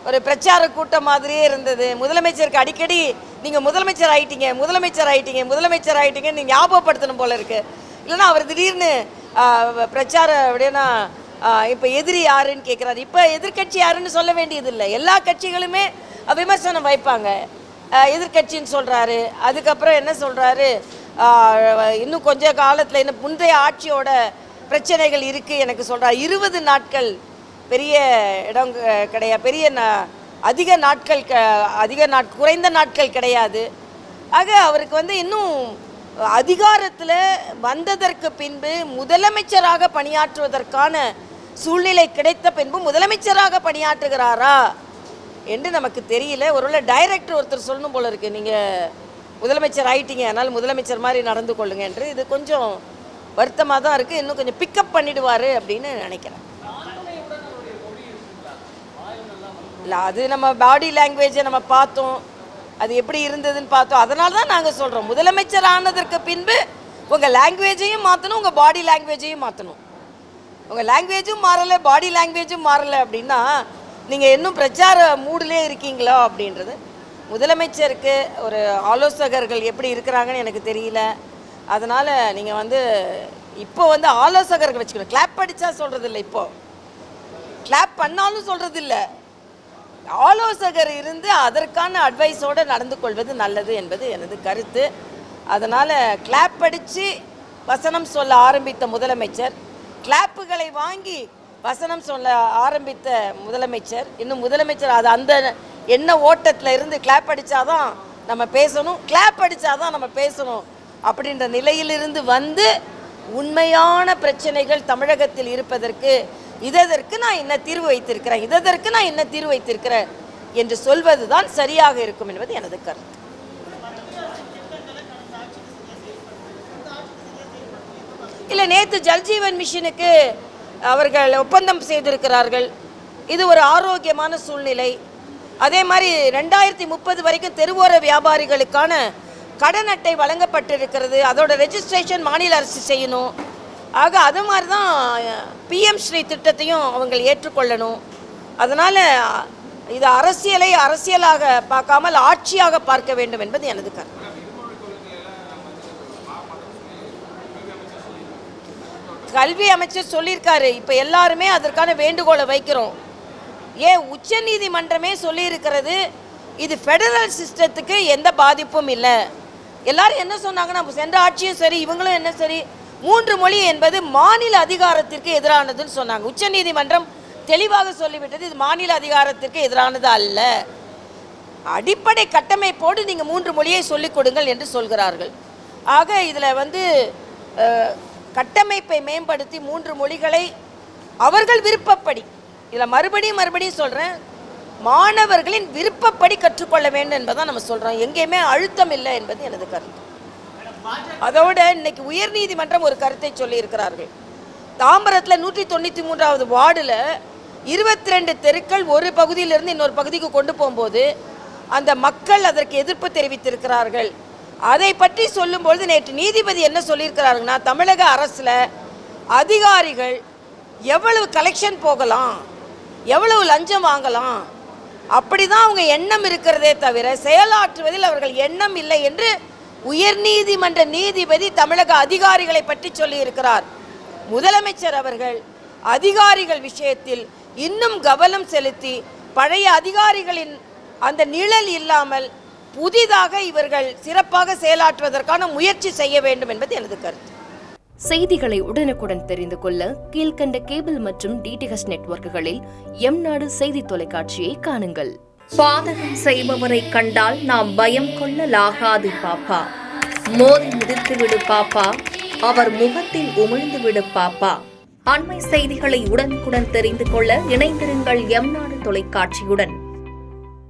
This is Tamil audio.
ஒரு பிரச்சார கூட்டம் மாதிரியே இருந்தது. முதலமைச்சருக்கு அடிக்கடி நீங்கள் முதலமைச்சர் ஆயிட்டீங்க முதலமைச்சர் ஆயிட்டீங்க முதலமைச்சர் ஆயிட்டீங்கன்னு நீங்கள் ஞாபகப்படுத்தணும் போல இருக்கு. இல்லைன்னா அவர் திடீர்னு பிரச்சாரம் அப்படின்னா இப்போ எதிரி யாருன்னு கேட்குறாரு. இப்போ எதிர்கட்சி யாருன்னு சொல்ல வேண்டியதில்லை. எல்லா கட்சிகளுமே விமர்சனம் வைப்பாங்க. எதிர்கட்சின்னு சொல்கிறாரு. அதுக்கப்புறம் என்ன சொல்கிறாரு, இன்னும் கொஞ்ச காலத்தில் இன்னும் முந்தைய ஆட்சியோட பிரச்சனைகள் இருக்குது எனக்கு சொல்கிறார். 20 நாட்கள் பெரிய இடம் கிடையாது, பெரிய குறைந்த நாட்கள் கிடையாது. ஆக அவருக்கு வந்து இன்னும் அதிகாரத்தில் வந்ததற்கு பின்பு முதலமைச்சராக பணியாற்றுவதற்கான சூழ்நிலை கிடைத்த பின்பு முதலமைச்சராக பணியாற்றுகிறாரா என்று நமக்கு தெரியல. ஒருவேளை டைரக்டர் ஒருத்தர் சொல்லணும் போல இருக்கு, நீங்கள் முதலமைச்சர் ஆயிட்டீங்க அதனால் முதலமைச்சர் மாதிரி நடந்து கொள்ளுங்க என்று. இது கொஞ்சம் வருத்தமாக தான் இருக்குது. இன்னும் கொஞ்சம் பிக்கப் பண்ணிடுவார் அப்படின்னு நினைக்கிறேன். இல்லை, அது நம்ம பாடி லாங்குவேஜை நம்ம பார்த்தோம், அது எப்படி இருந்ததுன்னு பார்த்தோம். அதனால தான் நாங்கள் சொல்கிறோம், முதலமைச்சர் ஆனதற்கு பின்பு உங்கள் லாங்குவேஜையும் மாற்றணும், உங்கள் பாடி லாங்குவேஜையும் மாற்றணும். உங்கள் லாங்குவேஜும் மாறலை, பாடி லாங்குவேஜும் மாறலை அப்படின்னா நீங்கள் இன்னும் பிரச்சார மூடிலே இருக்கீங்களா அப்படின்றது. முதலமைச்சருக்கு ஒரு ஆலோசகர்கள் எப்படி இருக்கிறாங்கன்னு எனக்கு தெரியல. அதனால் நீங்கள் வந்து இப்போ வந்து ஆலோசகர்கள் வச்சுக்கணும். கிளாப் அடித்தா சொல்கிறது இல்லை, இப்போது கிளாப் பண்ணாலும் சொல்கிறது இல்லை. ஆலோசகர் இருந்து அதற்கான அட்வைஸோடு நடந்து கொள்வது நல்லது என்பது எனது கருத்து. அதனால் கிளாப் அடித்து வசனம் சொல்ல ஆரம்பித்த முதலமைச்சர், கிளாப்புகளை வாங்கி வசனம் சொல்ல ஆரம்பித்த முதலமைச்சர், இன்னும் முதலமைச்சர் அது அந்த என்ன ஓட்டத்தில் இருந்து கிளாப் அடித்தாதான் நம்ம பேசணும், கிளாப் அடித்தாதான் நம்ம பேசணும் அப்படின்ற நிலையிலிருந்து வந்து உண்மையான பிரச்சனைகள் தமிழகத்தில் இருப்பதற்கு இதற்கு நான் என்ன தீர்வு வைத்திருக்கிறேன், இதற்கு நான் என்ன தீர்வு வைத்திருக்கிறேன் என்று சொல்வது தான் சரியாக இருக்கும் என்பது எனது கருத்து. இல்லை, நேற்று ஜல்ஜீவன் மிஷனுக்கு அவர்கள் ஒப்பந்தம் செய்திருக்கிறார்கள். இது ஒரு ஆரோக்கியமான சூழ்நிலை. அதே மாதிரி 2030 வரைக்கும் தெருவோர வியாபாரிகளுக்கான கடன் அட்டை வழங்கப்பட்டிருக்கிறது. அதோட ரெஜிஸ்ட்ரேஷன் மாநில அரசு செய்யணும். ஆக அது மாதிரி தான் PM ஸ்ரீ திட்டத்தையும் அவங்க ஏற்றுக்கொள்ளணும். அதனால் இது அரசியலை அரசியலாக பார்க்காமல் ஆட்சியாக பார்க்க வேண்டும் என்பது எனது கருத்து. கல்வி அமைச்சர் சொல்லியிருக்காரு, இப்போ எல்லாருமே அதற்கான வேண்டுகோளை வைக்கிறோம். ஏன் உச்ச நீதிமன்றமே சொல்லியிருக்கிறது, இது ஃபெடரல் சிஸ்டத்துக்கு எந்த பாதிப்பும் இல்லை. எல்லாரும் என்ன சொன்னாங்கன்னா, சென்ற ஆட்சியும் சரி இவங்களும் என்ன சரி, 3 மொழி என்பது மாநில அதிகாரத்திற்கு எதிரானதுன்னு சொன்னாங்க. உச்ச நீதிமன்றம் தெளிவாக சொல்லிவிட்டது, இது மாநில அதிகாரத்திற்கு எதிரானது அல்ல, அடிப்படை கட்டமைப்போடு நீங்கள் 3 மொழியை சொல்லிக் கொடுங்கள் என்று சொல்கிறார்கள். ஆக இதில் வந்து கட்டமைப்பை மேம்படுத்தி 3 மொழிகளை அவர்கள் விருப்பப்படி, இதில் மறுபடியும் சொல்கிறேன், மாணவர்களின் விருப்பப்படி கற்றுக்கொள்ள வேண்டும் என்பதான் நம்ம சொல்கிறோம். எங்கேயுமே அழுத்தம் இல்லை என்பது எனது கருத்து. அதோட இன்னைக்கு உயர்நீதிமன்றம் ஒரு கருத்தை சொல்லியிருக்கிறார்கள். தாம்பரத்தில் 193வது வார்டில் 22 தெருக்கள் ஒரு பகுதியிலிருந்து இன்னொரு பகுதிக்கு கொண்டு போகும்போது அந்த மக்கள் அதற்கு எதிர்ப்பு தெரிவித்திருக்கிறார்கள். அதை பற்றி சொல்லும்பொழுது நேற்று நீதிபதி என்ன சொல்லியிருக்கிறாருன்னா, தமிழக அரசில் அதிகாரிகள் எவ்வளவு கலெக்ஷன் போகலாம், எவ்வளவு லஞ்சம் வாங்கலாம், அப்படி தான் அவங்க எண்ணம் இருக்கிறதே தவிர செயலாற்றுவதில் அவர்கள் எண்ணம் இல்லை என்று உயர்நீதிமன்ற நீதிபதி தமிழக அதிகாரிகளை பற்றி சொல்லியிருக்கிறார். முதலமைச்சர் அவர்கள் அதிகாரிகள் விஷயத்தில் இன்னும் கவனம் செலுத்தி பழைய அதிகாரிகளின் அந்த நிழல் இல்லாமல் புதிதாக இவர்கள் சிறப்பாக செயலாற்றுவதற்கான முயற்சி செய்ய வேண்டும் என்பது எனது கருத்து. செய்திகளை உடனுக்குடன் தெரிந்து கொள்ள கீழ்கண்ட கேபிள் மற்றும் DTH நெட்வொர்க்குகளில் எம்நாடு செய்தி தொலைக்காட்சியை காணுங்கள். பாதகம் செய்பவரை கண்டால் நாம் பயம் கொள்ளலாகாது பாப்பா, மோதி மிதித்து விடு பாப்பா, அவர் முகத்தில் உமிழ்ந்து விடு பாப்பா. அண்மை செய்திகளை உடனுக்குடன் தெரிந்து கொள்ள இணைந்திருங்கள் எம்நாடு தொலைக்காட்சியுடன்.